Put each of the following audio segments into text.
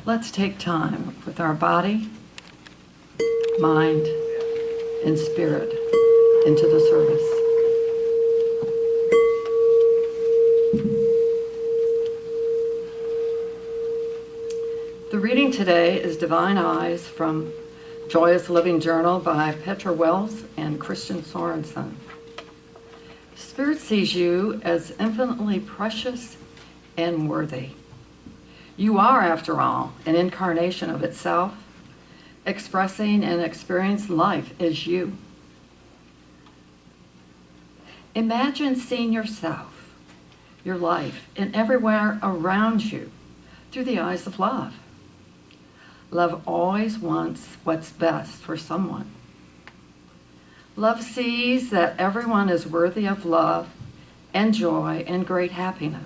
Let's take time with our body, mind, and spirit into the service. The reading today is Divine Eyes from Joyous Living Journal by Petra Wells and Christian Sorensen. Spirit sees you as infinitely precious and worthy. You are, after all, an incarnation of itself, expressing and experiencing life as you. Imagine seeing yourself, your life, and everywhere around you through the eyes of love. Love always wants what's best for someone. Love sees that everyone is worthy of love and joy and great happiness.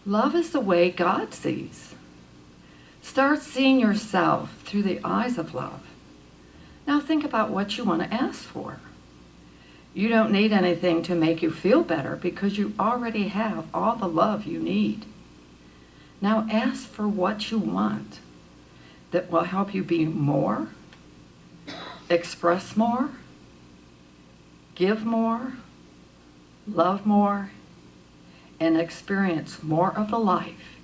Love is the way God sees. Start seeing yourself through the eyes of love. Now think about what you want to ask for. You don't need anything to make you feel better because you already have all the love you need. Now ask for what you want that will help you be more, express more, give more, love more, and experience more of the life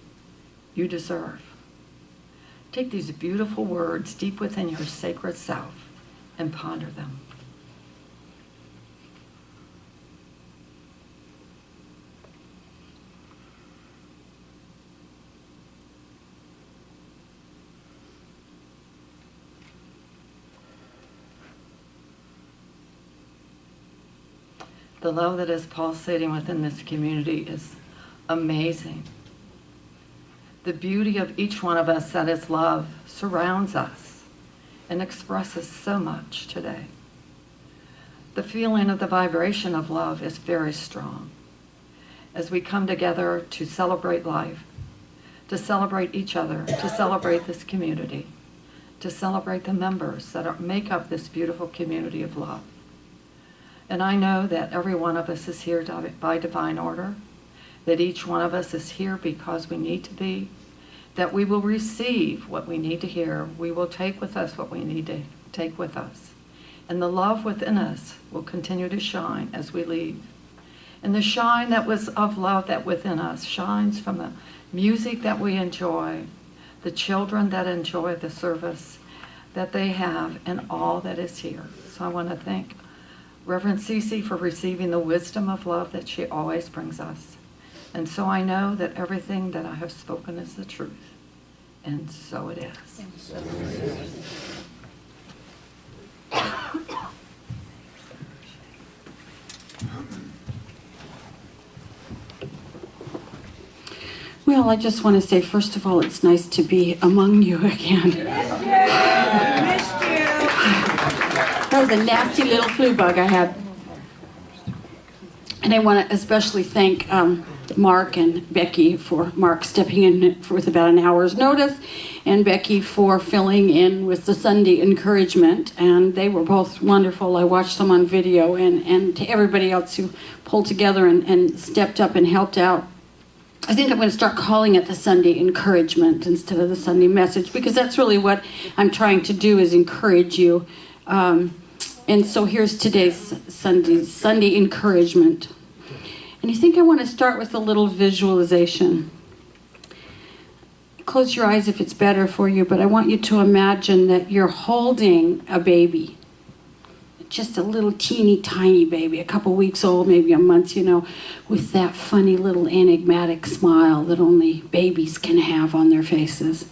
you deserve. Take these beautiful words deep within your sacred self and ponder them. The love that is pulsating within this community is amazing. The beauty of each one of us that is love surrounds us and expresses so much today. The feeling of the vibration of love is very strong as we come together to celebrate life, to celebrate each other, to celebrate this community, to celebrate the members that make up this beautiful community of love. And I know that every one of us is here by divine order, that each one of us is here because we need to be, that we will receive what we need to hear. We will take with us what we need to take with us. And the love within us will continue to shine as we leave. And the shine that was of love that within us shines from the music that we enjoy, the children that enjoy the service that they have, and all that is here. So I want to thank Reverend Cece for receiving the wisdom of love that she always brings us. And so I know that everything that I have spoken is the truth. And so it is. Well, I just want to say, first of all, it's nice to be among you again. Missed you. That was a nasty little flu bug I had. And I want to especially thank Mark and Becky for Mark stepping in with about an hour's notice, and Becky for filling in with the Sunday encouragement. And they were both wonderful. I watched them on video, and to everybody else who pulled together and stepped up and helped out. I think I'm going to start calling it the Sunday encouragement instead of the Sunday message, because that's really what I'm trying to do, is encourage you. And so here's today's Sunday encouragement. And I think I want to start with a little visualization. Close your eyes if it's better for you, but I want you to imagine that you're holding a baby. Just a little teeny tiny baby, a couple weeks old, maybe a month, with that funny little enigmatic smile that only babies can have on their faces.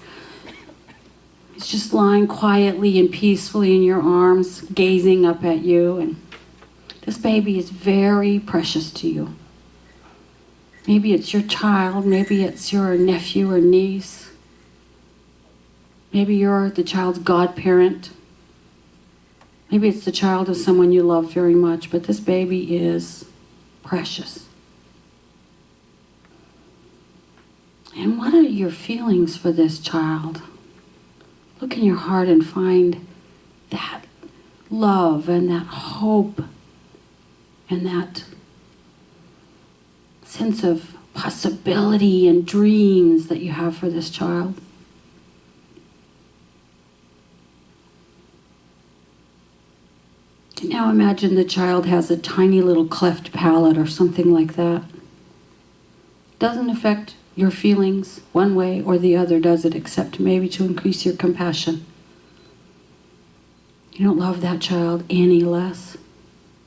It's just lying quietly and peacefully in your arms, gazing up at you. And this baby is very precious to you. Maybe it's your child, maybe it's your nephew or niece. Maybe you're the child's godparent. Maybe it's the child of someone you love very much, but this baby is precious. And what are your feelings for this child? Look in your heart and find that love and that hope and that sense of possibility and dreams that you have for this child. Now imagine the child has a tiny little cleft palate or something like that. Doesn't affect your feelings one way or the other, does it? Except maybe to increase your compassion. You don't love that child any less,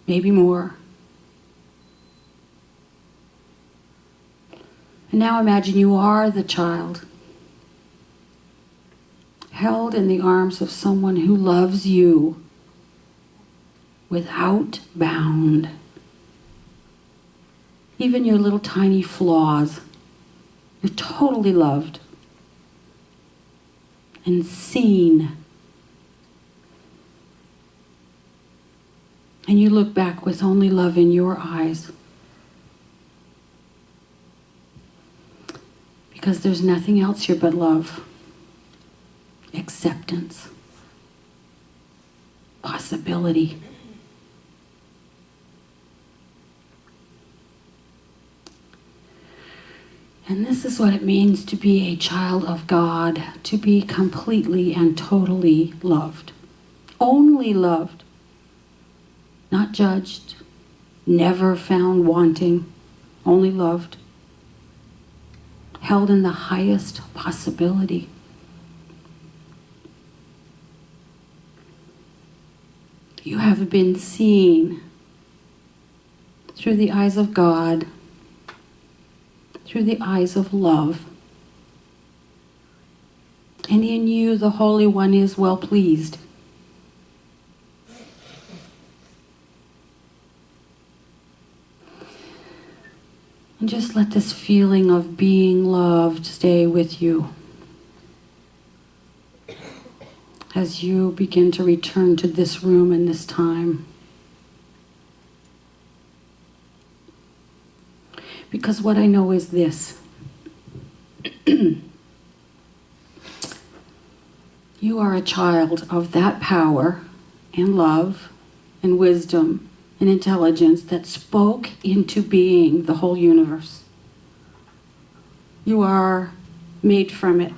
maybe more. And now imagine you are the child, held in the arms of someone who loves you without bound. Even your little tiny flaws, you're totally loved and seen. And you look back with only love in your eyes. Because there's nothing else here but love, acceptance, possibility. And this is what it means to be a child of God, to be completely and totally loved. Only loved. Not judged, never found wanting, only loved. Held in the highest possibility. You have been seen through the eyes of God, through the eyes of love. And in you, the Holy One is well pleased. And just let this feeling of being loved stay with you as you begin to return to this room and this time. Because what I know is this. You are a child of that power and love and wisdom and intelligence that spoke into being the whole universe. You are made from it.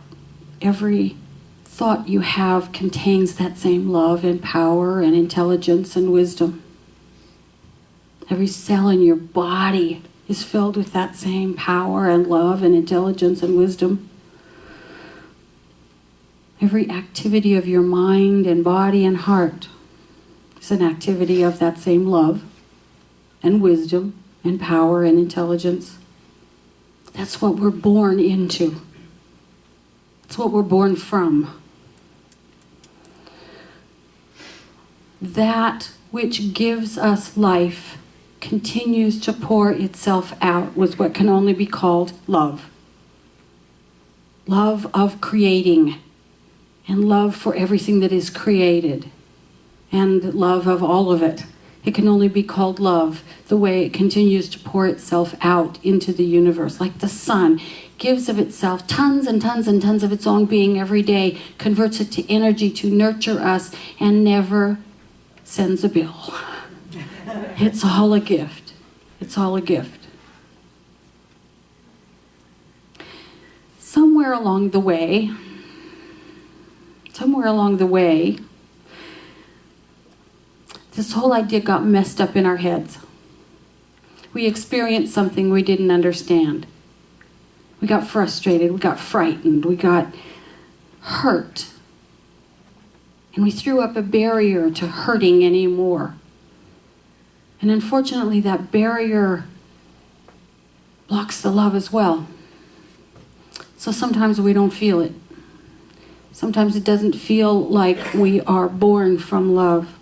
Every thought you have contains that same love and power and intelligence and wisdom. Every cell in your body is filled with that same power and love and intelligence and wisdom. Every activity of your mind and body and heart is an activity of that same love and wisdom and power and intelligence. That's what we're born into. That's what we're born from. That which gives us life continues to pour itself out with what can only be called love. Love of creating, and love for everything that is created, and love of all of it. It can only be called love, the way it continues to pour itself out into the universe. Like the sun gives of itself tons and tons and tons of its own being every day, converts it to energy to nurture us, and never sends a bill. It's all a gift. It's all a gift. Somewhere along the way, this whole idea got messed up in our heads. We experienced something we didn't understand. We got frustrated, we got frightened, we got hurt. And we threw up a barrier to hurting anymore. And unfortunately, that barrier blocks the love as well. So sometimes we don't feel it. Sometimes it doesn't feel like we are born from love.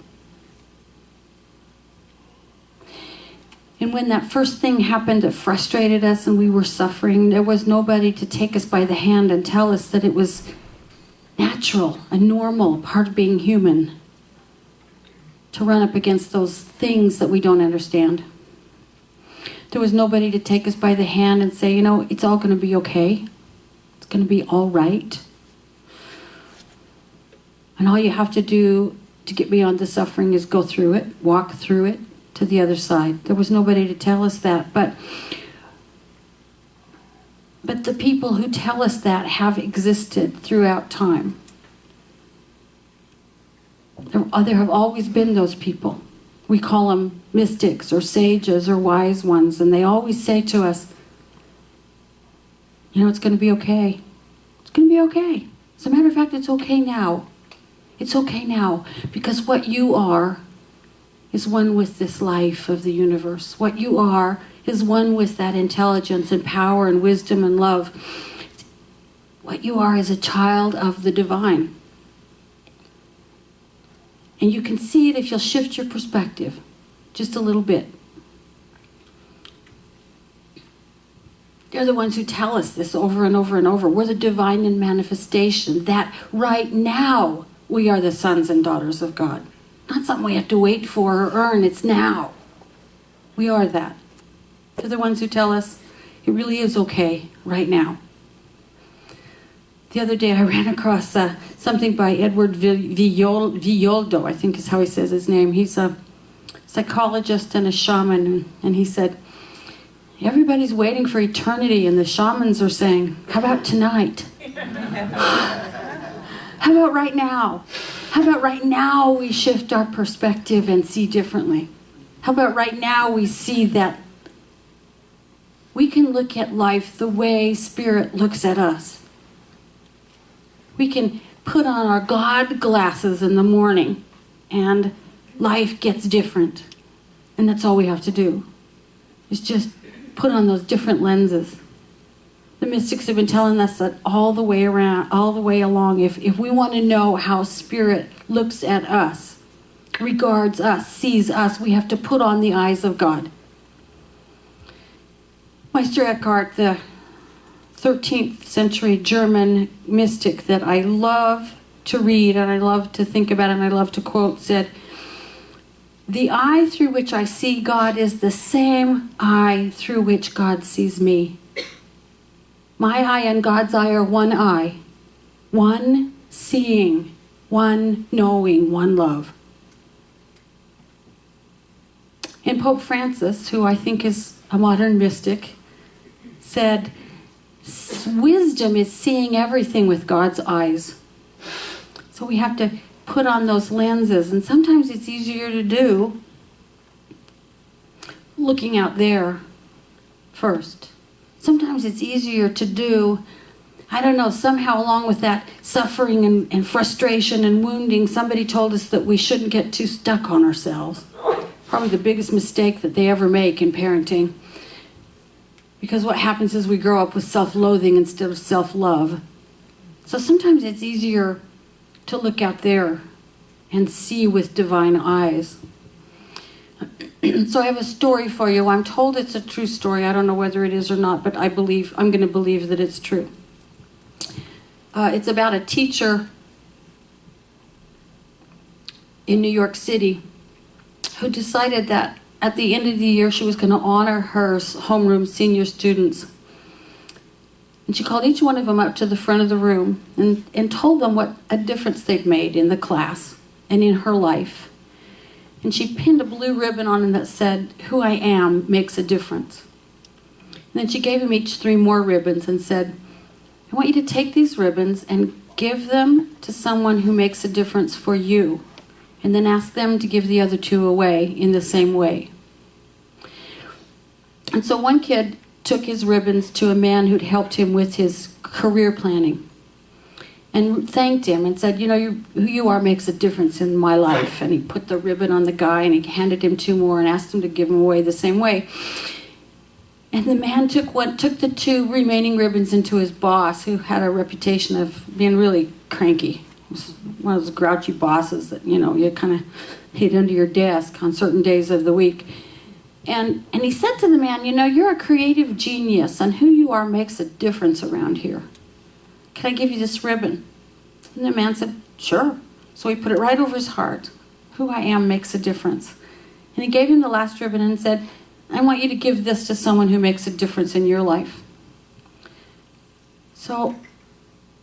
And when that first thing happened that frustrated us and we were suffering, there was nobody to take us by the hand and tell us that it was natural, a normal part of being human, to run up against those things that we don't understand. There was nobody to take us by the hand and say, you know, it's all going to be okay. It's going to be all right. And all you have to do to get beyond the suffering is go through it, walk through it to the other side. There was nobody to tell us that. But the people who tell us that have existed throughout time. There have always been those people. We call them mystics or sages or wise ones, and they always say to us, you know, it's going to be okay. It's going to be okay. As a matter of fact, it's okay now. It's okay now, because what you are is one with this life of the universe. What you are is one with that intelligence and power and wisdom and love. What you are is a child of the divine. And you can see it if you'll shift your perspective just a little bit. They're the ones who tell us this over and over and over. We're the divine in manifestation, that right now we are the sons and daughters of God. Not something we have to wait for or earn. It's now. We are that. They're the ones who tell us it really is okay right now. The other day I ran across something by Edward Villoldo, I think is how he says his name. He's a psychologist and a shaman, and he said, everybody's waiting for eternity, and the shamans are saying, how about tonight? How about right now? How about right now we shift our perspective and see differently? How about right now we see that we can look at life the way Spirit looks at us. We can put on our God glasses in the morning and life gets different. And that's all we have to do, is just put on those different lenses. The mystics have been telling us that all the way around, all the way along. If we want to know how Spirit looks at us, regards us, sees us, we have to put on the eyes of God. Meister Eckhart, the 13th century German mystic that I love to read and I love to think about and I love to quote, said, the eye through which I see God is the same eye through which God sees me. My eye and God's eye are one eye, one seeing, one knowing, one love. And Pope Francis, who I think is a modern mystic, said, wisdom is seeing everything with God's eyes. So we have to put on those lenses, and sometimes it's easier to do looking out there first. Sometimes it's easier to do, I don't know, somehow along with that suffering and frustration and wounding, somebody told us that we shouldn't get too stuck on ourselves. Probably the biggest mistake that they ever make in parenting. Because what happens is we grow up with self-loathing instead of self-love. So sometimes it's easier to look out there and see with divine eyes. So I have a story for you. I'm told it's a true story. I don't know whether it is or not, but I'm going to believe that it's true. It's about a teacher in New York City who decided that at the end of the year she was going to honor her homeroom senior students. And she called each one of them up to the front of the room and told them what a difference they've made in the class and in her life. And she pinned a blue ribbon on them that said, who I am makes a difference. And then she gave them each 3 more ribbons and said, I want you to take these ribbons and give them to someone who makes a difference for you. And then ask them to give the other 2 away in the same way. And so one kid took his ribbons to a man who'd helped him with his career planning and thanked him and said, you know, who you are makes a difference in my life. And he put the ribbon on the guy and he handed him 2 more and asked him to give them away the same way. And the man took the 2 remaining ribbons into his boss, who had a reputation of being really cranky. He was one of those grouchy bosses that, you know, you kind of hid under your desk on certain days of the week. And he said to the man, you know, you're a creative genius, and who you are makes a difference around here. Can I give you this ribbon? And the man said, sure. So he put it right over his heart. Who I am makes a difference. And he gave him the last ribbon and said, I want you to give this to someone who makes a difference in your life. So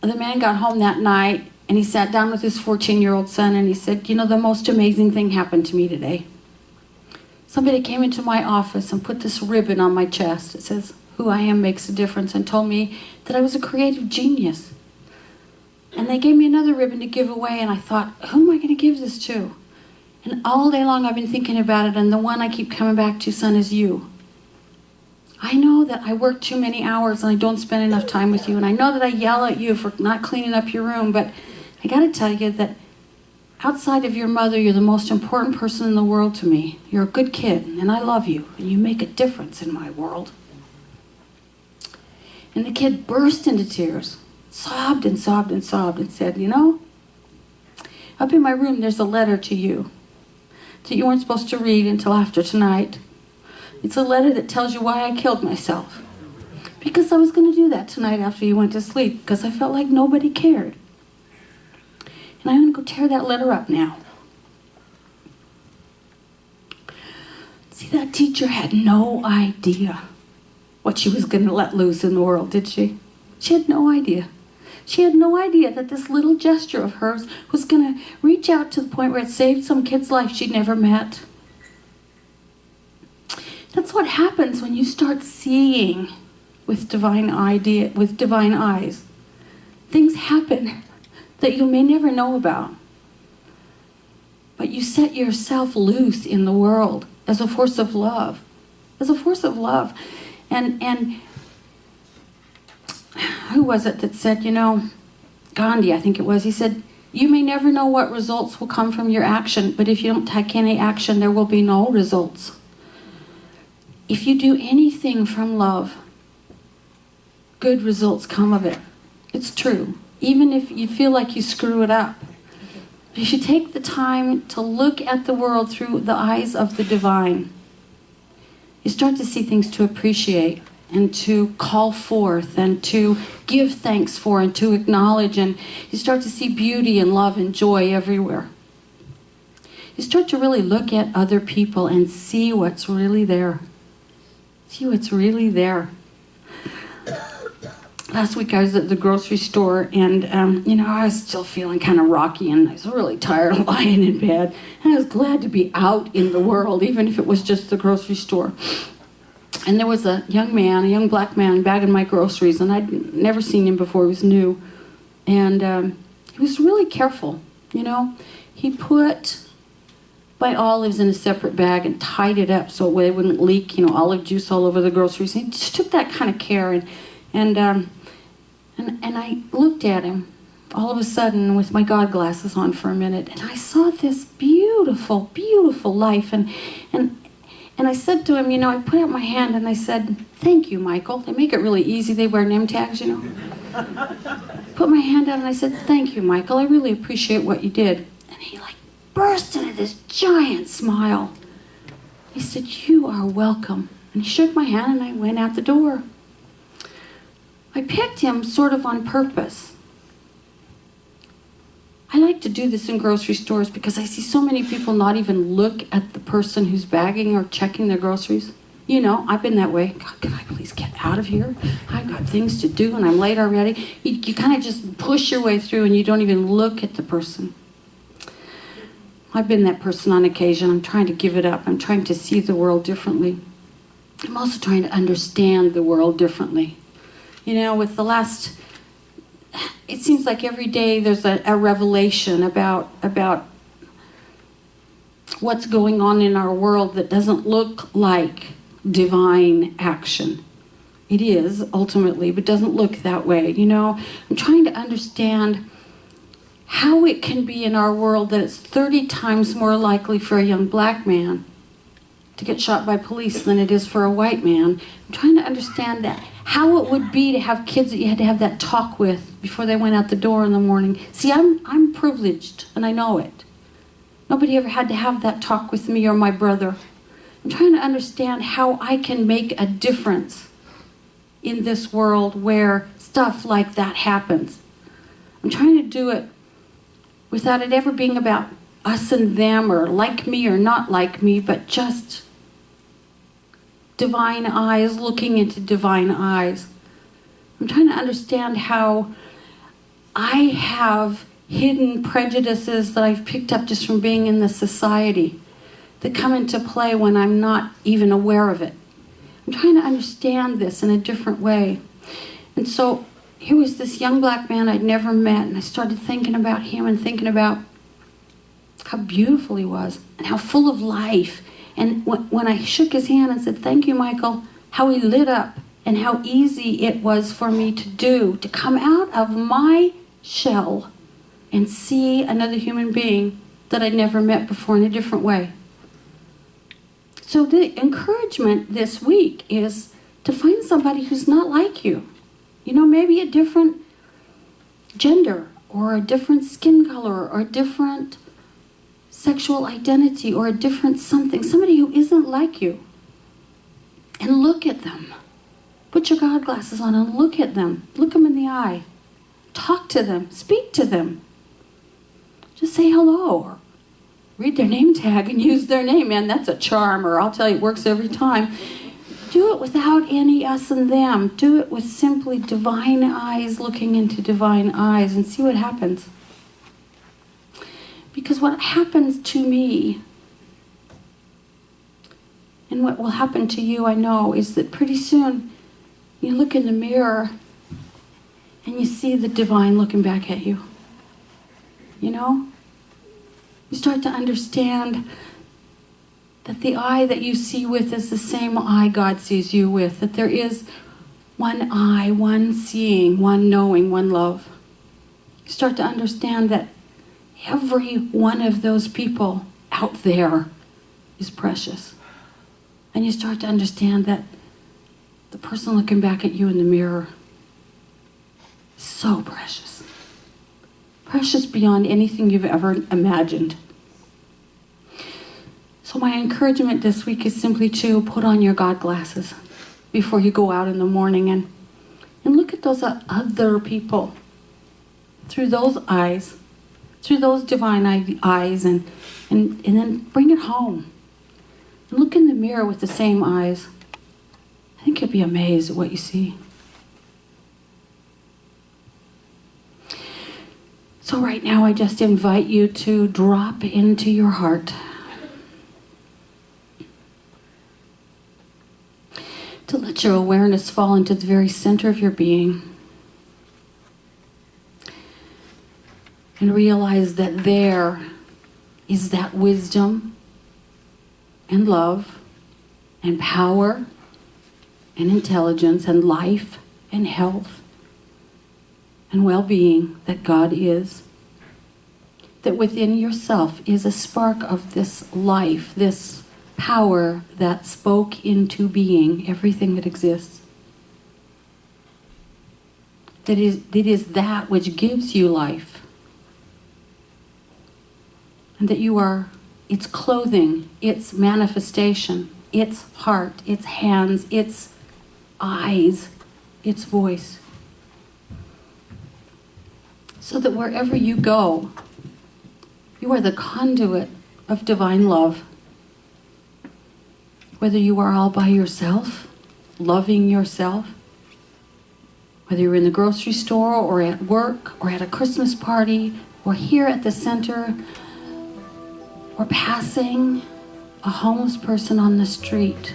the man got home that night, and he sat down with his 14-year-old son, and he said, you know, the most amazing thing happened to me today. Somebody came into my office and put this ribbon on my chest. It says, who I am makes a difference, and told me that I was a creative genius. And they gave me another ribbon to give away, and I thought, who am I going to give this to? And all day long I've been thinking about it, and the one I keep coming back to, son, is you. I know that I work too many hours and I don't spend enough time with you, and I know that I yell at you for not cleaning up your room, but I got to tell you that outside of your mother, you're the most important person in the world to me. You're a good kid, and I love you, and you make a difference in my world. And the kid burst into tears, sobbed and sobbed and sobbed, and said, you know, up in my room there's a letter to you that you weren't supposed to read until after tonight. It's a letter that tells you why I killed myself. Because I was going to do that tonight after you went to sleep, because I felt like nobody cared. And I'm going to go tear that letter up now. See, that teacher had no idea what she was going to let loose in the world, did she? She had no idea. She had no idea that this little gesture of hers was going to reach out to the point where it saved some kid's life she'd never met. That's what happens when you start seeing with divine eyes. Things happen that you may never know about. But you set yourself loose in the world as a force of love. As a force of love. And who was it that said, you know, Gandhi, I think it was, he said, you may never know what results will come from your action, but if you don't take any action, there will be no results. If you do anything from love, good results come of it. It's true. Even if you feel like you screw it up. If you take the time to look at the world through the eyes of the divine, you start to see things to appreciate and to call forth and to give thanks for and to acknowledge, and you start to see beauty and love and joy everywhere. You start to really look at other people and see what's really there. See what's really there. Last week I was at the grocery store, and I was still feeling kind of rocky, and I was really tired of lying in bed. And I was glad to be out in the world, even if it was just the grocery store. And there was a young black man, bagging my groceries, and I'd never seen him before. He was new. And he was really careful, you know. He put my olives in a separate bag and tied it up so they wouldn't leak, olive juice all over the groceries. He just took that kind of care. And I looked at him all of a sudden with my God glasses on for a minute, and I saw this beautiful, beautiful life. And I said to him, I put out my hand and I said, thank you, Michael. They make it really easy. They wear name tags, Put my hand out and I said, thank you, Michael. I really appreciate what you did. And he burst into this giant smile. He said, you are welcome. And he shook my hand and I went out the door. I picked him sort of on purpose. I like to do this in grocery stores because I see so many people not even look at the person who's bagging or checking their groceries. I've been that way. God, can I please get out of here? I've got things to do and I'm late already. You kind of just push your way through and you don't even look at the person. I've been that person on occasion. I'm trying to give it up. I'm trying to see the world differently. I'm also trying to understand the world differently. With the last... It seems like every day there's a revelation about what's going on in our world that doesn't look like divine action. It is, ultimately, but doesn't look that way. I'm trying to understand how it can be in our world that it's 30 times more likely for a young black man to get shot by police than it is for a white man. I'm trying to understand that. How it would be to have kids that you had to have that talk with before they went out the door in the morning. See, I'm privileged, and I know it. Nobody ever had to have that talk with me or my brother. I'm trying to understand how I can make a difference in this world where stuff like that happens. I'm trying to do it without it ever being about us and them or like me or not like me, but just divine eyes looking into divine eyes. I'm trying to understand how I have hidden prejudices that I've picked up just from being in this society that come into play when I'm not even aware of it. I'm trying to understand this in a different way. And so here was this young black man I'd never met, and I started thinking about him and thinking about how beautiful he was and how full of life. And when I shook his hand and said, "Thank you, Michael," how he lit up and how easy it was for me to do, to come out of my shell and see another human being that I'd never met before in a different way. So the encouragement this week is to find somebody who's not like you. You know, maybe a different gender or a different skin color or a different sexual identity or a different something. Somebody who isn't like you. And look at them. Put your God glasses on and look at them. Look them in the eye. Talk to them. Speak to them. Just say hello or read their name tag and use their name. Man, that's a charm, or I'll tell you, it works every time. Do it without any us and them. Do it with simply divine eyes looking into divine eyes and see what happens. Because what happens to me, and what will happen to you, I know, is that pretty soon you look in the mirror and you see the divine looking back at you. You know? You start to understand that the eye that you see with is the same eye God sees you with. That there is one eye, one seeing, one knowing, one love. You start to understand that every one of those people out there is precious. And you start to understand that the person looking back at you in the mirror is so precious. Precious beyond anything you've ever imagined. So my encouragement this week is simply to put on your God glasses before you go out in the morning and look at those other people through those eyes, through those divine eyes, and then bring it home. And look in the mirror with the same eyes. I think you'll be amazed at what you see. So right now I just invite you to drop into your heart. To let your awareness fall into the very center of your being. And realize that there is that wisdom and love and power and intelligence and life and health and well-being that God is. That within yourself is a spark of this life, this power that spoke into being everything that exists. That is that which gives you life. And that you are its clothing, its manifestation, its heart, its hands, its eyes, its voice. So that wherever you go, you are the conduit of divine love. Whether you are all by yourself, loving yourself, whether you're in the grocery store or at work or at a Christmas party or here at the center or passing a homeless person on the street,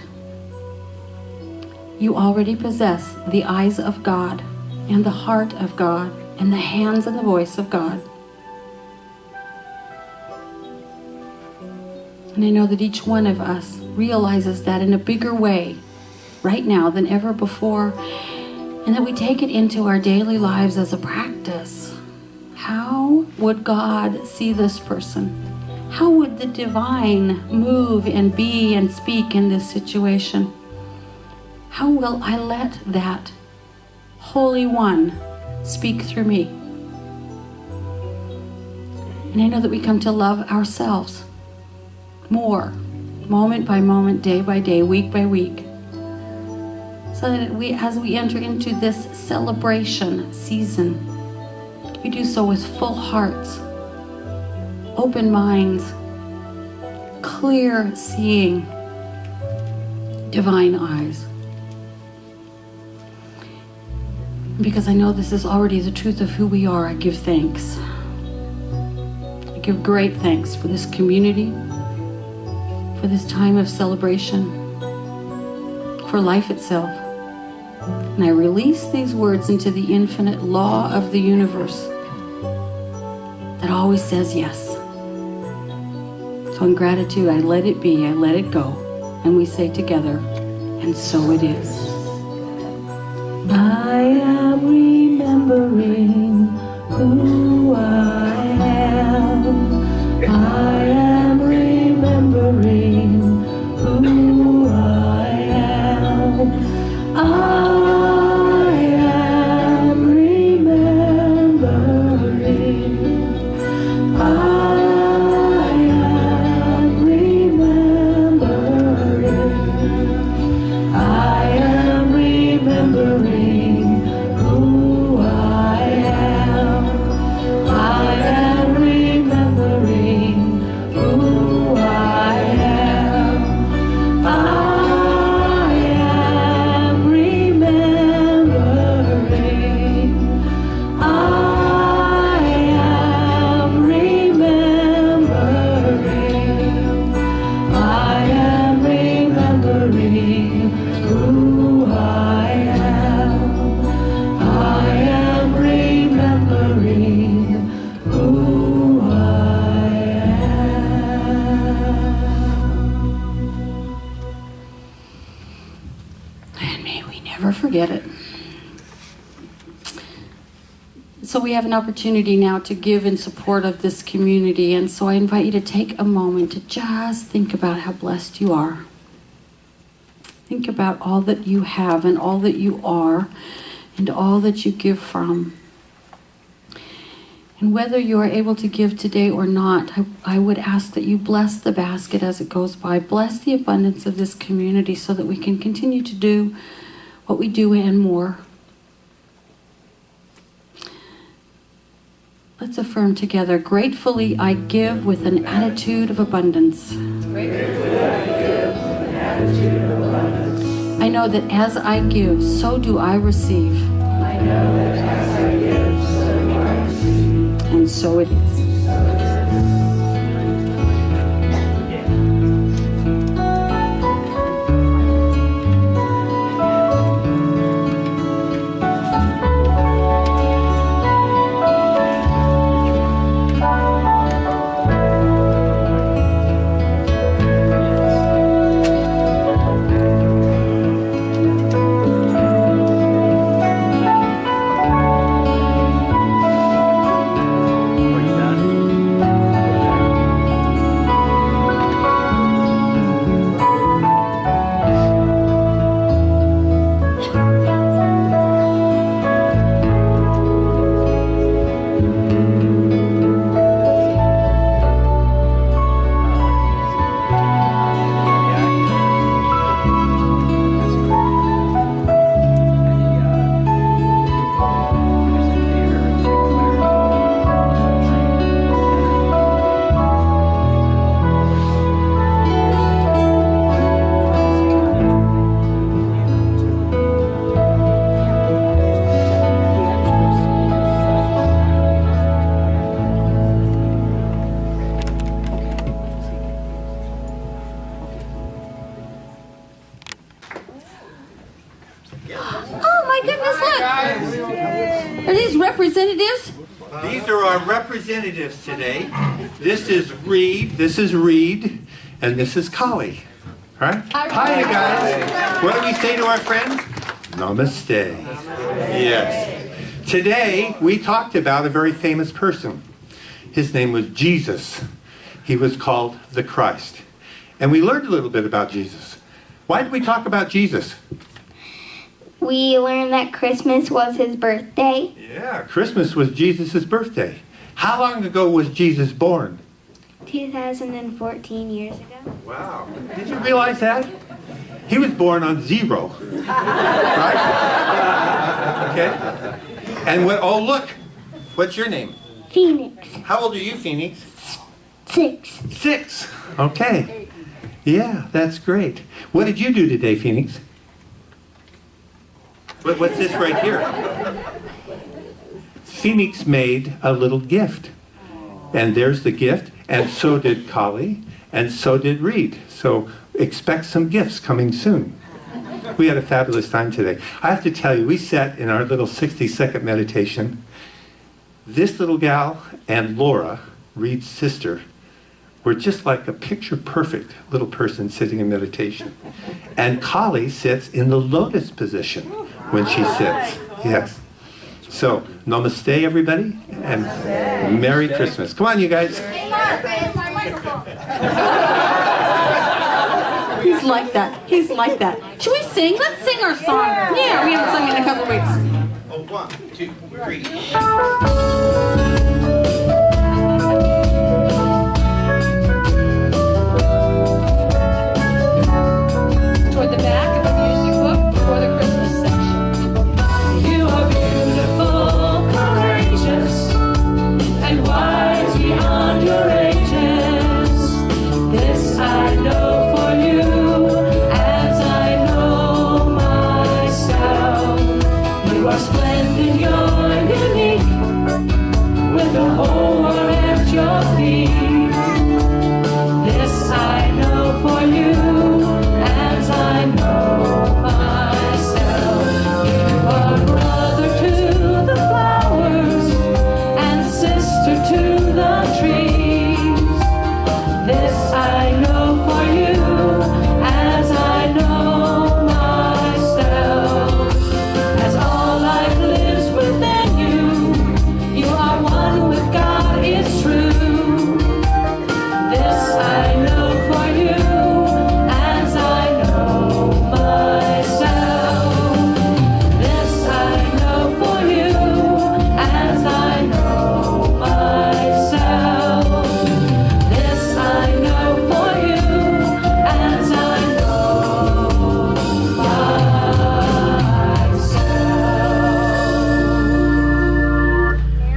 you already possess the eyes of God and the heart of God and the hands and the voice of God. And I know that each one of us realizes that in a bigger way right now than ever before, and that we take it into our daily lives as a practice. How would God see this person? How would the divine move and be and speak in this situation? How will I let that Holy One speak through me? And I know that we come to love ourselves more, moment by moment, day by day, week by week. So that as we enter into this celebration season, we do so with full hearts, open minds, clear seeing, divine eyes. Because I know this is already the truth of who we are, I give thanks. I give great thanks for this community, for this time of celebration, for life itself. And I release these words into the infinite law of the universe that always says yes. So in gratitude, I let it be, I let it go. And we say together, and so it is. I am remembering who I am. I am remembering who I am. I am remembering. I am remembering. I am remembering who I am. I am remembering who I am. I am remembering. I am remembering. I am remembering who I am. I am remembering who I am. And may we never forget it. So we have an opportunity now to give in support of this community, and so I invite you to take a moment to just think about how blessed you are. Think about all that you have and all that you are and all that you give from. And whether you are able to give today or not, I would ask that you bless the basket as it goes by. Bless the abundance of this community so that we can continue to do what we do and more. Let's affirm together, gratefully I give with an attitude of abundance. Gratefully I give with an attitude of abundance. I know that as I give, so do I receive. I know that as I give, so do I receive. And so it is. Are these representatives? These are our representatives today. This is Reed, and this is Kali. All right? Hi, guys. What do we say to our friends? Namaste. Yes. Today, we talked about a very famous person. His name was Jesus. He was called the Christ. And we learned a little bit about Jesus. Why did we talk about Jesus? We learned that Christmas was his birthday. Yeah, Christmas was Jesus' birthday. How long ago was Jesus born? 2014 years ago. Wow. Did you realize that? He was born on 0. Right? Okay. And what, oh look, what's your name? Phoenix. How old are you, Phoenix? 6. 6. Okay. Yeah, that's great. What did you do today, Phoenix? What's this right here? Phoenix made a little gift. And there's the gift, and so did Kali, and so did Reed. So expect some gifts coming soon. We had a fabulous time today. I have to tell you, we sat in our little 60-second meditation. This little gal and Laura, Reed's sister, We're just like a picture-perfect little person sitting in meditation. And Kali sits in the lotus position when she sits. Yes. So, namaste, everybody, and Merry Christmas. Come on, you guys. He's like that. He's like that. Should we sing? Let's sing our song. Yeah, we haven't sung in a couple weeks. Oh, 1, 2, 3. Toward the back of the music book for the Christmas section. You are beautiful, courageous, and wise beyond your ages. This I know for you, as I know myself. You are splendid, you're unique, with the whole world at your feet. This I know for you, as I know myself. You are brother to the flowers and sister to the trees. This I know for you, as I know myself. As all life lives within you, you are one with God, it's true. This I know for you, as I know myself. This I know for you, as I know myself. This I know for you, as I know myself.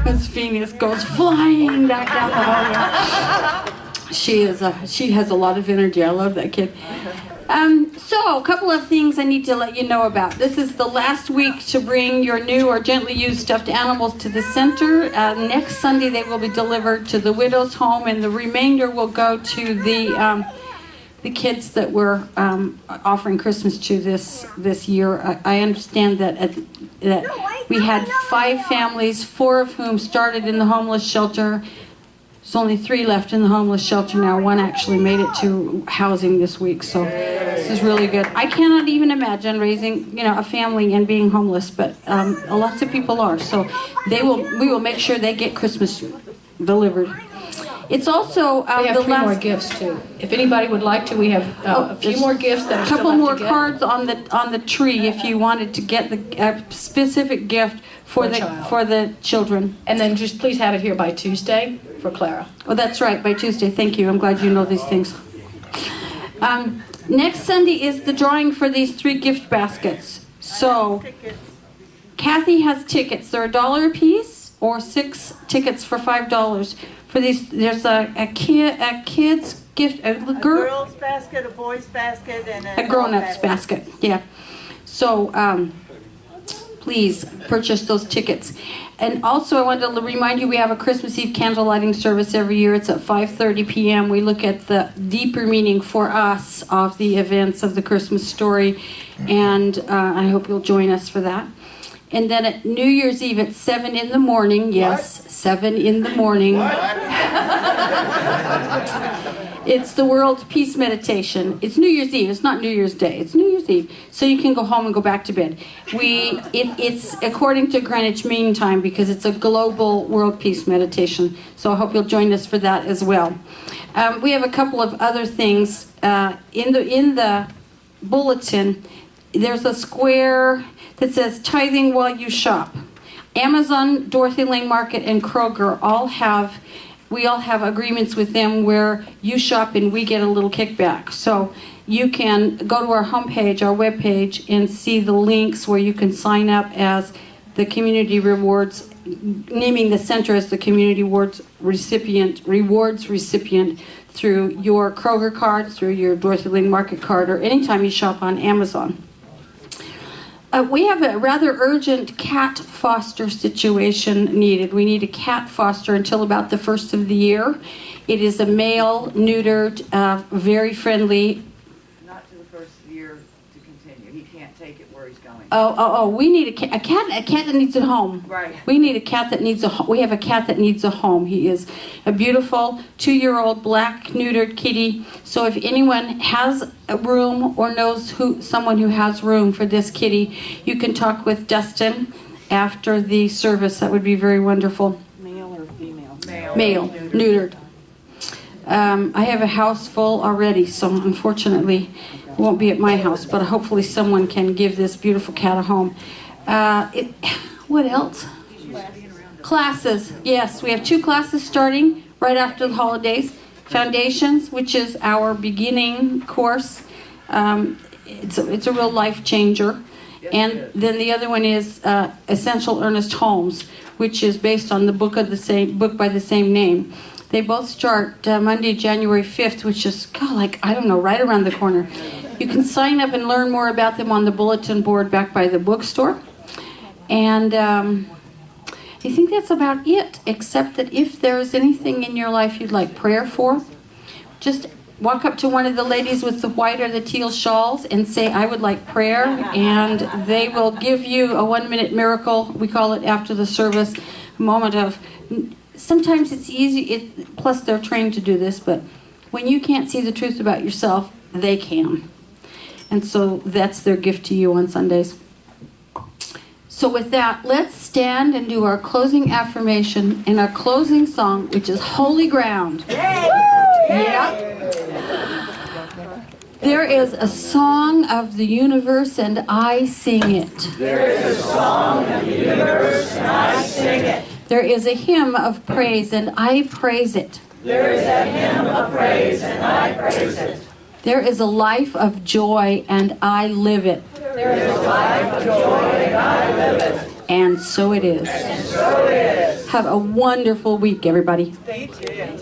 As Venus goes flying back down the hallway. She has a lot of energy. I love that kid. So, a couple of things I need to let you know about. This is the last week to bring your new or gently used stuffed animals to the center. Next Sunday they will be delivered to the widow's home, and the remainder will go to the kids that we're offering Christmas to this year. I understand that we had 5 families, 4 of whom started in the homeless shelter. There's only 3 left in the homeless shelter now. 1 actually made it to housing this week, so this is really good. I cannot even imagine raising, a family and being homeless, but lots of people are. So we will make sure they get Christmas delivered. It's also We have 3 more gifts too. If anybody would like to, we have a few more gifts that are a still couple left more to get. cards on the tree if you wanted to get a specific gift for the children. And then just please have it here by Tuesday for Clara. Oh, that's right, by Tuesday. Thank you. I'm glad you know these things. Next Sunday is the drawing for these 3 gift baskets. So, Kathy has tickets. They're $1 a piece, or 6 tickets for $5. For these, there's a kid's gift, a girl's basket, a boy's basket, and a grown-up's basket. Yeah. So, please purchase those tickets. And also, I wanted to remind you, we have a Christmas Eve candle lighting service every year. It's at 5:30 p.m. We look at the deeper meaning for us of the events of the Christmas story, and I hope you'll join us for that. And then at New Year's Eve at 7 in the morning, yes, 7 in the morning. It's the World Peace Meditation. It's New Year's Eve. It's not New Year's Day. It's New Year's Eve. So you can go home and go back to bed. It's according to Greenwich Mean Time because it's a global World Peace Meditation. So I hope you'll join us for that as well. We have a couple of other things. In the bulletin, there's a square that says tithing while you shop. Amazon, Dorothy Lane Market, and Kroger we all have agreements with them where you shop and we get a little kickback. So you can go to our homepage, our webpage, and see the links where you can sign up as the community rewards, naming the center as the community rewards recipient through your Kroger card, through your Dorothy Lane Market card, or anytime you shop on Amazon. We have a rather urgent cat foster situation needed. We need a cat foster until about the 1st of the year. It is a male, neutered, very friendly. Not to the 1st of the year to continue. He can't take it where he's going. We need a cat that needs a home. Right. We need a cat that needs we have a cat that needs a home. He is a beautiful 2-year-old black neutered kitty. So if anyone has a room or knows someone who has room for this kitty, you can talk with Dustin after the service. That would be very wonderful. Male or female? Male, neutered. I have a house full already, so unfortunately it won't be at my house, but hopefully someone can give this beautiful cat a home. What else? Classes. Yes, we have 2 classes starting right after the holidays. Foundations, which is our beginning course. It's a real life changer. And then the other one is Essential Ernest Holmes, which is based on the book by the same name. They both start Monday, January 5th, which is, right around the corner. You can sign up and learn more about them on the bulletin board back by the bookstore. And I think that's about it, except that if there is anything in your life you'd like prayer for, just walk up to one of the ladies with the white or the teal shawls and say, I would like prayer, and they will give you a 1-minute miracle. We call it after the service, a moment of... Sometimes it's easy, plus they're trained to do this, but when you can't see the truth about yourself, they can. And so that's their gift to you on Sundays. So with that, let's stand and do our closing affirmation and our closing song, which is Holy Ground. Yeah. There is a song of the universe and I sing it. There is a song of the universe and I sing it. There is a hymn of praise and I praise it. There is a hymn of praise and I praise it. There is a life of joy and I live it. There is a life of joy and I live it. And so it is. And so it is. Have a wonderful week, everybody. Thank you.